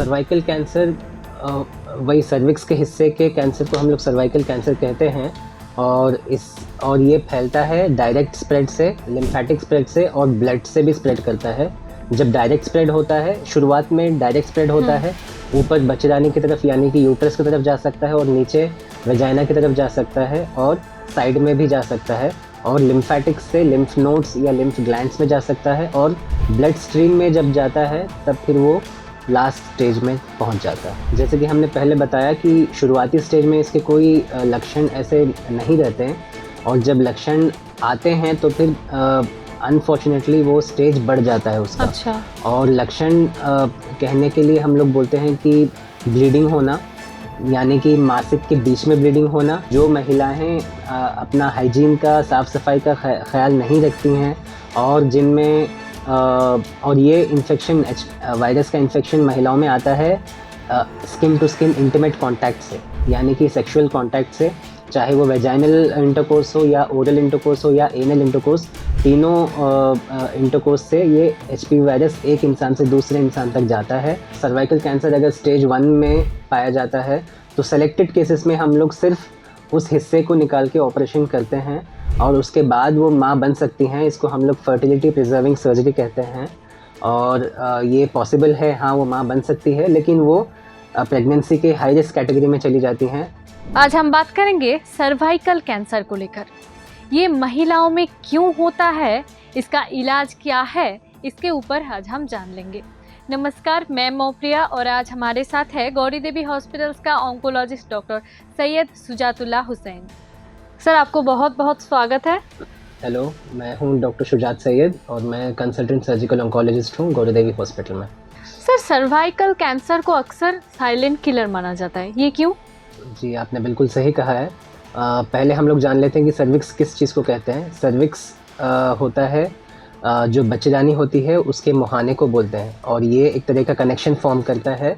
Cervical cancer वही cervix के हिस्से के कैंसर को हम लोग सर्वाइकल कैंसर कहते हैं और ये फैलता है डायरेक्ट स्प्रेड से, लिम्फेटिक स्प्रेड से और ब्लड से भी स्प्रेड करता है। जब डायरेक्ट स्प्रेड होता है, शुरुआत में डायरेक्ट स्प्रेड होता है, ऊपर बच्चेदानी की तरफ यानी कि यूट्रस की तरफ जा सकता है और नीचे वेजाइना की तरफ जा सकता है और साइड में भी जा सकता है और लिम्फेटिक से लिम्फ नोड्स या लिम्फ ग्लैंड्स में जा सकता है और ब्लड स्ट्रीम में जब जाता है तब फिर वो लास्ट स्टेज में पहुंच जाता है। जैसे कि हमने पहले बताया कि शुरुआती स्टेज में इसके कोई लक्षण ऐसे नहीं रहते हैं और जब लक्षण आते हैं तो फिर अनफॉर्चुनेटली वो स्टेज बढ़ जाता है उसका। अच्छा। और लक्षण कहने के लिए हम लोग बोलते हैं कि ब्लीडिंग होना, यानी कि मासिक के बीच में ब्लीडिंग होना, जो महिलाएं अपना हाइजीन का, साफ़ सफाई का ख्याल नहीं रखती हैं और जिनमें और ये इन्फेक्शन वायरस का इन्फेक्शन महिलाओं में आता है skin to skin intimate contact से, यानी कि सेक्सुअल कांटेक्ट से, चाहे वो वेजाइनल इंटरकोर्स हो या ओरल इंटरकोर्स हो या एनल इंटरकोर्स, तीनों इंटरकोर्स से ये एचपीवी वायरस एक इंसान से दूसरे इंसान तक जाता है। सर्वाइकल कैंसर अगर स्टेज 1 में पाया जाता है तो सेलेक्टेड केसेस में हम लोग सिर्फ उस हिस्से को निकाल के ऑपरेशन करते हैं और उसके बाद वो माँ बन सकती हैं। इसको हम लोग फर्टिलिटी प्रिजर्विंग सर्जरी कहते हैं और ये पॉसिबल है, हाँ वो माँ बन सकती है, लेकिन वो प्रेगनेंसी के हाई रिस्क कैटेगरी में चली जाती हैं। आज हम बात करेंगे सर्वाइकल कैंसर को लेकर। ये महिलाओं में क्यों होता है, इसका इलाज क्या है, इसके ऊपर आज हम जान लेंगे। नमस्कार, मैं मोप्रिया और आज हमारे साथ है गौरी देवी हॉस्पिटल्स का oncologist doctor Syed Shujatullah Hussain. Sir, आपको बहुत बहुत स्वागत है। हेलो, मैं हूँ डॉक्टर शुजात सैयद और मैं कंसल्टेंट सर्जिकल ऑन्कोलॉजिस्ट हूँ गौरी देवी हॉस्पिटल में। सर, सर्वाइकल कैंसर को अक्सर साइलेंट किलर माना जाता है, ये क्यों? जी, आपने बिल्कुल सही कहा है। पहले हम लोग जान लेते हैं कि सर्विक्स किस चीज़ को कहते हैं। सर्विक्स होता है जो बच्चेदानी होती है उसके मुहाने को बोलते हैं और ये एक तरह का कनेक्शन फॉर्म करता है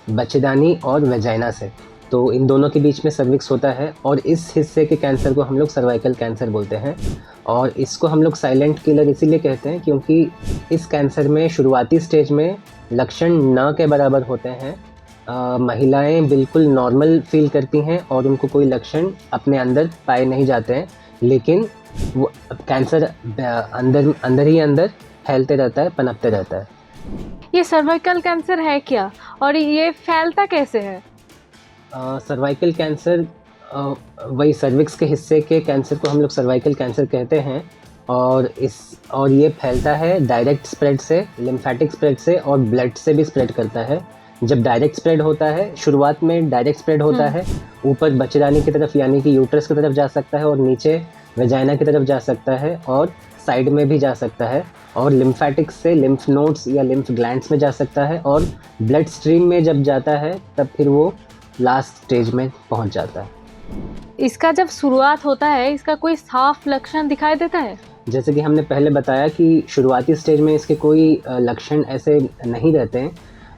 बच्चेदानी और वेजाइना से, तो इन दोनों के बीच में सर्विक्स होता है और इस हिस्से के कैंसर को हम लोग सर्वाइकल कैंसर बोलते हैं। और इसको हम लोग साइलेंट किलर इसीलिए कहते हैं क्योंकि इस कैंसर में शुरुआती स्टेज में लक्षण न के बराबर होते हैं। महिलाएं बिल्कुल नॉर्मल फील करती हैं और उनको कोई लक्षण अपने अंदर पाए नहीं जाते हैं, लेकिन वो कैंसर अंदर ही अंदर फैलते रहता है, पनपते रहता है। ये सर्वाइकल कैंसर है क्या और ये फैलता कैसे है? सर्वाइकल कैंसर वही सर्विक्स के हिस्से के कैंसर को हम लोग सर्वाइकल कैंसर कहते हैं और ये फैलता है डायरेक्ट स्प्रेड से, लिम्फेटिक स्प्रेड से और ब्लड से भी स्प्रेड करता है। जब डायरेक्ट स्प्रेड होता है, शुरुआत में डायरेक्ट स्प्रेड होता है, ऊपर बच्चेदानी की तरफ यानी कि यूट्रस की तरफ जा सकता है और नीचे वेजाइना की तरफ जा सकता है और साइड में भी जा सकता है और लिम्फेटिक से लिम्फ नोड्स या लिम्फ ग्लैंड्स में जा सकता है और ब्लड स्ट्रीम में जब जाता है तब फिर वो लास्ट स्टेज में पहुंच जाता है। इसका जब शुरुआत होता है, इसका कोई साफ लक्षण दिखाई देता है? जैसे कि हमने पहले बताया कि शुरुआती स्टेज में इसके कोई लक्षण ऐसे नहीं रहते हैं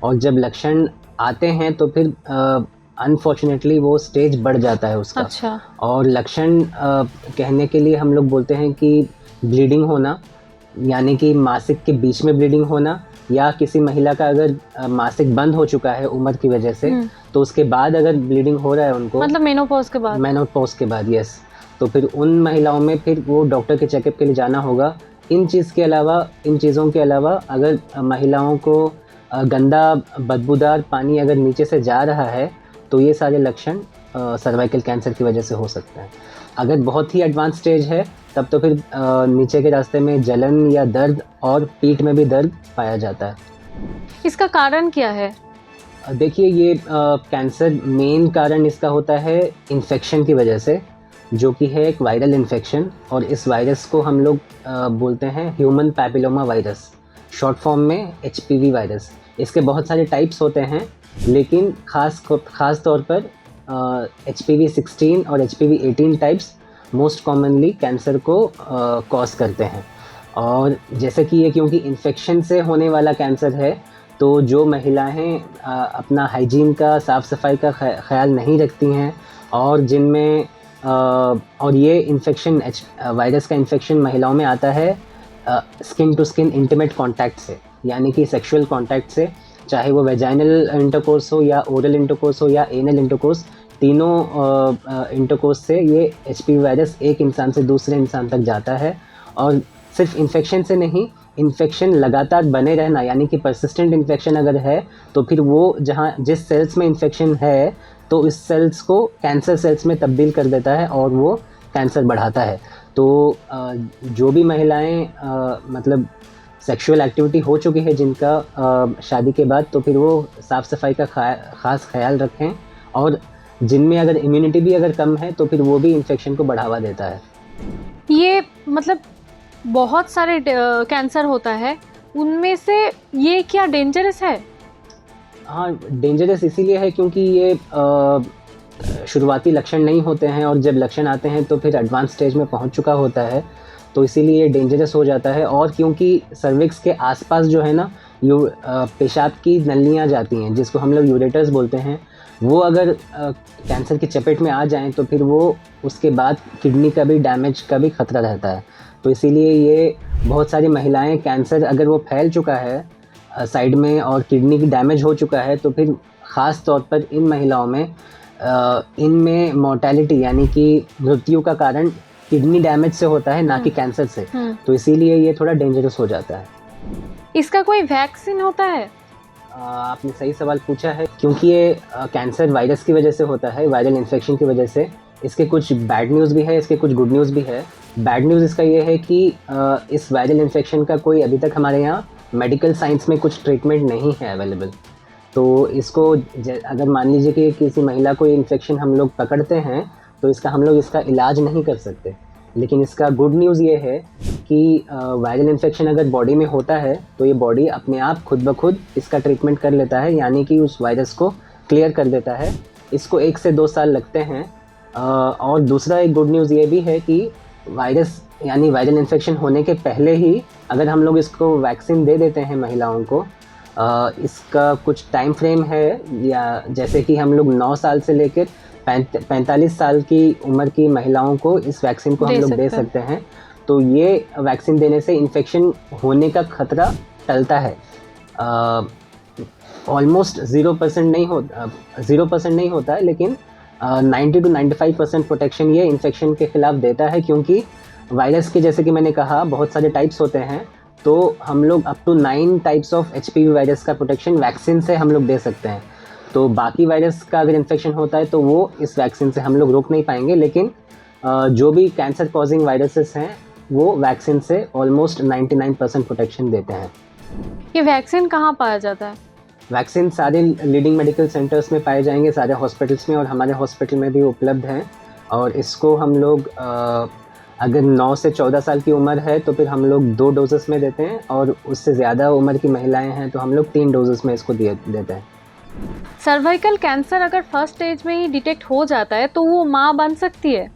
और जब लक्षण आते हैं तो फिर अनफॉर्चुनेटली वो स्टेज बढ़ जाता है उसका। अच्छा। और लक्षण कहने के लिए हम लोग बोलते हैं कि ब्लीडिंग होना, यानी कि मासिक के बीच में ब्लीडिंग होना, या किसी महिला का अगर मासिक बंद हो चुका है उम्र की वजह से तो उसके बाद अगर ब्लीडिंग हो रहा है उनको, मतलब मेनोपॉज के बाद। मेनोपॉज के बाद, यस, तो फिर उन महिलाओं में फिर वो डॉक्टर के चेकअप के लिए जाना होगा। इन चीज़ों के अलावा अगर महिलाओं को गंदा बदबूदार पानी अगर नीचे से जा रहा है तो ये सारे लक्षण सर्वाइकल कैंसर की वजह से हो सकते हैं। अगर बहुत ही एडवांस स्टेज है तब तो फिर नीचे के रास्ते में जलन या दर्द और पीठ में भी दर्द पाया जाता है। इसका कारण क्या है? देखिए, ये कैंसर मेन कारण इसका होता है इन्फेक्शन की वजह से, जो कि है एक वायरल इन्फेक्शन और इस वायरस को हम लोग बोलते हैं human papilloma virus, short form में एचपीवी वायरस। इसके बहुत सारे टाइप्स होते हैं लेकिन ख़ास तौर पर HPV 16 और HPV 18 types most commonly cancer को कॉज करते हैं। और जैसे कि ये क्योंकि इन्फेक्शन से होने वाला कैंसर है तो जो महिलाएं अपना हाइजीन का, साफ़ सफाई का ख्याल नहीं रखती हैं और जिनमें और ये इन्फेक्शन वायरस का इन्फेक्शन महिलाओं में आता है skin to skin intimate contact से, यानी कि सेक्सुअल कांटेक्ट से, चाहे वो वेजाइनल इंटरकोर्स हो या ओरल इंटरकोर्स हो या एनल इंटरकोर्स, तीनों इंटरकोर्स से ये एचपीवी वायरस एक इंसान से दूसरे इंसान तक जाता है। और सिर्फ इन्फेक्शन से नहीं, इन्फेक्शन लगातार बने रहना, यानी कि परसिस्टेंट इन्फेक्शन अगर है तो फिर वो जिस सेल्स में इन्फेक्शन है तो इस सेल्स को कैंसर सेल्स में तब्दील कर देता है और वो कैंसर बढ़ाता है। तो जो भी महिलाएं मतलब सेक्सुअल एक्टिविटी हो चुकी है जिनका शादी के बाद, तो फिर वो साफ़ सफाई का ख़ास ख्याल रखें। और जिनमें अगर इम्यूनिटी भी अगर कम है तो फिर वो भी इन्फेक्शन को बढ़ावा देता है। ये मतलब बहुत सारे कैंसर होता है, उनमें से ये क्या डेंजरस है? हाँ, डेंजरस इसीलिए है क्योंकि ये शुरुआती लक्षण नहीं होते हैं और जब लक्षण आते हैं तो फिर एडवांस स्टेज में पहुंच चुका होता है, तो इसीलिए ये डेंजरस हो जाता है। और क्योंकि सर्विक्स के आसपास जो है ना पेशाब की नलियाँ जाती हैं जिसको हम लोग यूरेटर्स बोलते हैं, वो अगर कैंसर की चपेट में आ जाएं तो फिर वो उसके बाद किडनी का भी डैमेज का भी खतरा रहता है। तो इसीलिए ये बहुत सारी महिलाएं कैंसर अगर वो फैल चुका है साइड में और किडनी की डैमेज हो चुका है तो फिर ख़ास तौर पर इन महिलाओं में इनमें मोर्टेलिटी यानी कि मृत्यु का कारण किडनी डैमेज से होता है, ना कि कैंसर से। तो इसीलिए ये थोड़ा डेंजरस हो जाता है। इसका कोई वैक्सीन होता है? आपने सही सवाल पूछा है, क्योंकि ये कैंसर वायरस की वजह से होता है, वायरल इन्फेक्शन की वजह से। इसके कुछ बैड न्यूज़ भी है, इसके कुछ गुड न्यूज़ भी है। बैड न्यूज़ इसका ये है कि इस वायरल इन्फेक्शन का कोई अभी तक हमारे यहाँ मेडिकल साइंस में कुछ ट्रीटमेंट नहीं है अवेलेबल। तो इसको अगर मान लीजिए कि किसी महिला को इन्फेक्शन हम लोग पकड़ते हैं तो हम लोग इसका इलाज नहीं कर सकते। लेकिन इसका गुड न्यूज़ ये है कि वायरल इन्फेक्शन अगर बॉडी में होता है तो ये बॉडी अपने आप खुद ब खुद इसका ट्रीटमेंट कर लेता है, यानी कि उस वायरस को क्लियर कर देता है। इसको 1 से 2 साल लगते हैं। और दूसरा एक गुड न्यूज़ ये भी है कि वायरस यानी वायरल इन्फेक्शन होने के पहले ही अगर हम लोग इसको वैक्सीन दे देते हैं महिलाओं को, इसका कुछ टाइम फ्रेम है, या जैसे कि हम लोग 9 साल से लेकर 45 साल की उम्र की महिलाओं को इस वैक्सीन को हम लोग दे सकते हैं। तो ये वैक्सीन देने से इन्फेक्शन होने का खतरा टलता है। ऑलमोस्ट 0% नहीं होता है, लेकिन 90 to 95% प्रोटेक्शन ये इन्फेक्शन के खिलाफ देता है, क्योंकि वायरस के जैसे कि मैंने कहा बहुत सारे टाइप्स होते हैं। तो हम लोग up to 9 types of HPV virus का प्रोटेक्शन वैक्सीन से हम लोग दे सकते हैं। तो बाकी वायरस का अगर इन्फेक्शन होता है तो वो इस वैक्सीन से हम लोग रोक नहीं पाएंगे, लेकिन जो भी कैंसर कॉजिंग वायरसेस हैं वो वैक्सीन से ऑलमोस्ट 99% प्रोटेक्शन देते हैं। ये वैक्सीन कहाँ पाया जाता है? वैक्सीन सारे लीडिंग मेडिकल सेंटर्स में पाए जाएंगे, सारे हॉस्पिटल्स में, और हमारे हॉस्पिटल में भी उपलब्ध हैं। और इसको हम लोग अगर 9 से 14 साल की उम्र है तो फिर हम लोग 2 डोजेस में देते हैं, और उससे ज़्यादा उम्र की महिलाएं हैं तो हम लोग 3 डोजेस में इसको देते हैं। सर्वाइकल कैंसर अगर फर्स्ट स्टेज में ही डिटेक्ट हो जाता है तो वो माँ बन सकती है?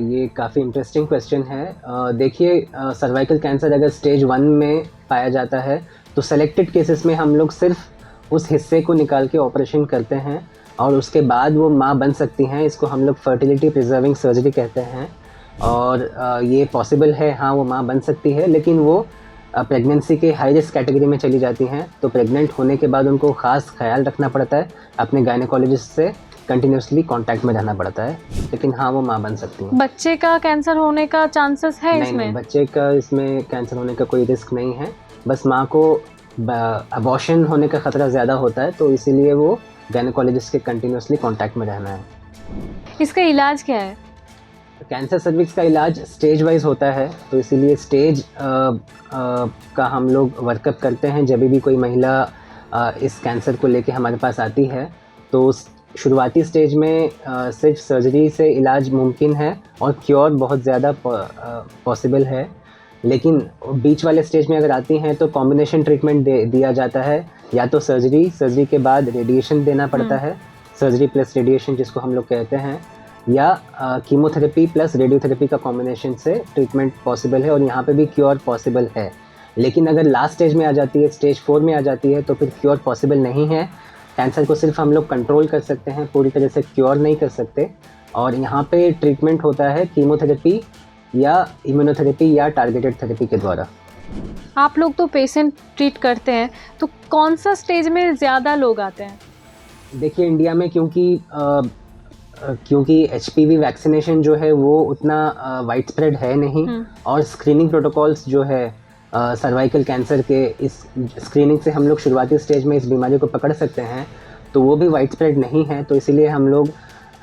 ये काफ़ी इंटरेस्टिंग क्वेश्चन है। देखिए, सर्वाइकल कैंसर अगर स्टेज 1 में पाया जाता है तो सेलेक्टेड केसेस में हम लोग सिर्फ उस हिस्से को निकाल के ऑपरेशन करते हैं और उसके बाद वो माँ बन सकती हैं। इसको हम लोग फर्टिलिटी प्रिजर्विंग सर्जरी कहते हैं। और ये पॉसिबल है, हाँ, वो माँ बन सकती है, लेकिन वो प्रेगनेंसी के हाई रिस्क कैटेगरी में चली जाती हैं। तो प्रेग्नेंट होने के बाद उनको ख़ास ख्याल रखना पड़ता है, अपने गायनेकोलॉजिस्ट से कंटिन्यूसली कांटेक्ट में रहना पड़ता है, लेकिन हाँ, वो माँ बन सकती हैं। बच्चे का कैंसर होने का चांसेस है इसमें? नहीं, बच्चे का इसमें कैंसर होने का कोई रिस्क नहीं है। बस माँ को अबॉर्शन होने का ख़तरा ज़्यादा होता है, तो इसीलिए वो गायनेकोलॉजिस्ट के कंटिन्यूसली कांटेक्ट में रहना है। इसका इलाज क्या है? कैंसर सर्विक्स का इलाज स्टेज वाइज होता है, तो इसीलिए स्टेज का हम लोग वर्कअप करते हैं। जब भी कोई महिला इस कैंसर को लेके हमारे पास आती है तो शुरुआती स्टेज में सिर्फ सर्जरी से इलाज मुमकिन है और क्योर बहुत ज़्यादा पॉसिबल है। लेकिन बीच वाले स्टेज में अगर आती हैं तो कॉम्बिनेशन ट्रीटमेंट दिया जाता है, या तो सर्जरी के बाद रेडिएशन देना पड़ता है, सर्जरी प्लस रेडिएशन जिसको हम लोग कहते हैं, या कीमोथेरेपी प्लस रेडियोथेरेपी का कॉम्बिनेशन से ट्रीटमेंट पॉसिबल है, और यहाँ पे भी क्योर पॉसिबल है। लेकिन अगर लास्ट स्टेज में आ जाती है, स्टेज 4 में आ जाती है, तो फिर क्योर पॉसिबल नहीं है। कैंसर को सिर्फ हम लोग कंट्रोल कर सकते हैं, पूरी तरह से क्योर नहीं कर सकते। और यहाँ पे ट्रीटमेंट होता है कीमोथेरेपी या इम्यूनोथेरेपी या टारगेटेड थेरेपी के द्वारा। आप लोग तो पेशेंट ट्रीट करते हैं, तो कौन सा स्टेज में ज़्यादा लोग आते हैं? देखिए इंडिया में क्योंकि एचपीवी वैक्सीनेशन जो है वो उतना वाइड स्प्रेड है नहीं, और स्क्रीनिंग प्रोटोकॉल्स जो है सर्वाइकल कैंसर के, इस स्क्रीनिंग से हम लोग शुरुआती स्टेज में इस बीमारी को पकड़ सकते हैं, तो वो भी वाइड स्प्रेड नहीं है। तो इसीलिए हम लोग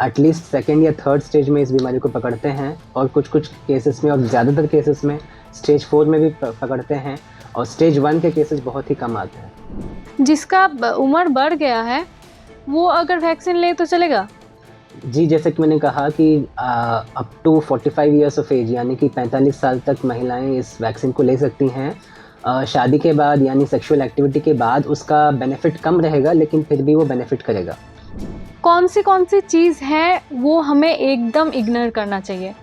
एटलीस्ट सेकेंड या थर्ड स्टेज में इस बीमारी को पकड़ते हैं, और कुछ केसेस में और ज़्यादातर केसेस में स्टेज 4 में भी पकड़ते हैं, और स्टेज 1 के केसेस बहुत ही कम आते हैं। जिसका उम्र बढ़ गया है वो अगर वैक्सीन ले तो चलेगा? जी, जैसे कि मैंने कहा कि up to 45 years of age, यानी कि 45 साल तक महिलाएं इस वैक्सीन को ले सकती हैं। शादी के बाद यानी सेक्सुअल एक्टिविटी के बाद उसका बेनिफिट कम रहेगा, लेकिन फिर भी वो बेनिफिट करेगा। कौन सी चीज़ है वो हमें एकदम इग्नोर करना चाहिए?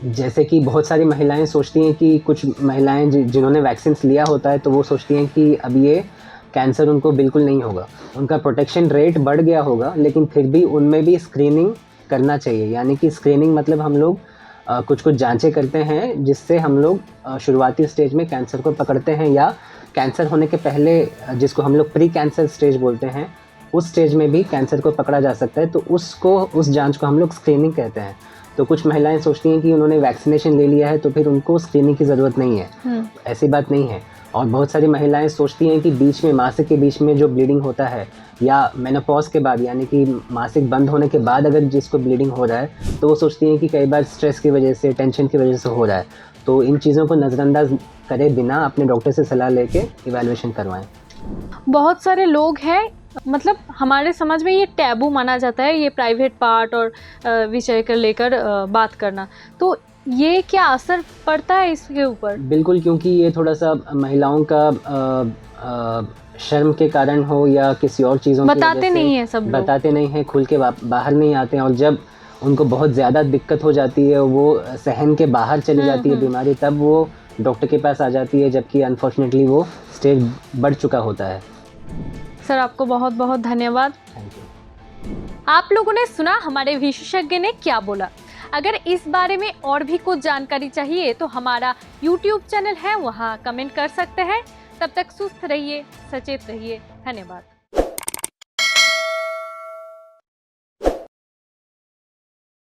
जैसे कि बहुत सारी महिलाएं सोचती हैं कि कुछ महिलाएं जिन्होंने वैक्सीन लिया होता है तो वो सोचती हैं कि अब ये कैंसर उनको बिल्कुल नहीं होगा, उनका प्रोटेक्शन रेट बढ़ गया होगा, लेकिन फिर भी उनमें भी स्क्रीनिंग करना चाहिए। यानी कि स्क्रीनिंग मतलब हम लोग कुछ जांचें करते हैं जिससे हम लोग शुरुआती स्टेज में कैंसर को पकड़ते हैं, या कैंसर होने के पहले जिसको हम लोग प्री कैंसर स्टेज बोलते हैं, उस स्टेज में भी कैंसर को पकड़ा जा सकता है। तो उस जांच को हम लोग स्क्रीनिंग कहते हैं। तो कुछ महिलाएं सोचती हैं कि उन्होंने वैक्सीनेशन ले लिया है तो फिर उनको स्क्रीनिंग की ज़रूरत नहीं है। ऐसी बात नहीं है। और बहुत सारी महिलाएं सोचती हैं कि बीच में, मासिक के बीच में जो ब्लीडिंग होता है, या मेनोपॉज के बाद यानी कि मासिक बंद होने के बाद अगर जिसको ब्लीडिंग हो रहा है, तो वो सोचती हैं कि कई बार स्ट्रेस की वजह से, टेंशन की वजह से हो रहा है। तो इन चीज़ों को नज़रअंदाज करे बिना अपने डॉक्टर से सलाह लेके इवैल्यूएशन करवाएं। बहुत सारे लोग हैं, मतलब हमारे समाज में ये टैबू माना जाता है, ये प्राइवेट पार्ट और विषय को लेकर बात करना, तो ये क्या असर पड़ता है इसके ऊपर? बिल्कुल, क्योंकि ये थोड़ा सा महिलाओं का शर्म के कारण हो या किसी और चीज़ों की वजह से बताते नहीं है, सब लोग बताते नहीं हैं, खुल के बाहर नहीं आते हैं, और जब उनको बहुत ज़्यादा दिक्कत हो जाती है, वो सहन के बाहर चली जाती है बीमारी, तब वो डॉक्टर के पास आ जाती है, जबकि अनफॉर्चुनेटली वो स्टेज बढ़ चुका होता है। सर, आपको बहुत बहुत धन्यवाद। Thank you. आप लोगों ने सुना हमारे विशेषज्ञ ने क्या बोला। अगर इस बारे में और भी कुछ जानकारी चाहिए तो हमारा YouTube चैनल है, वहाँ कमेंट कर सकते हैं। तब तक सुस्त रहिए, सचेत रहिए। धन्यवाद।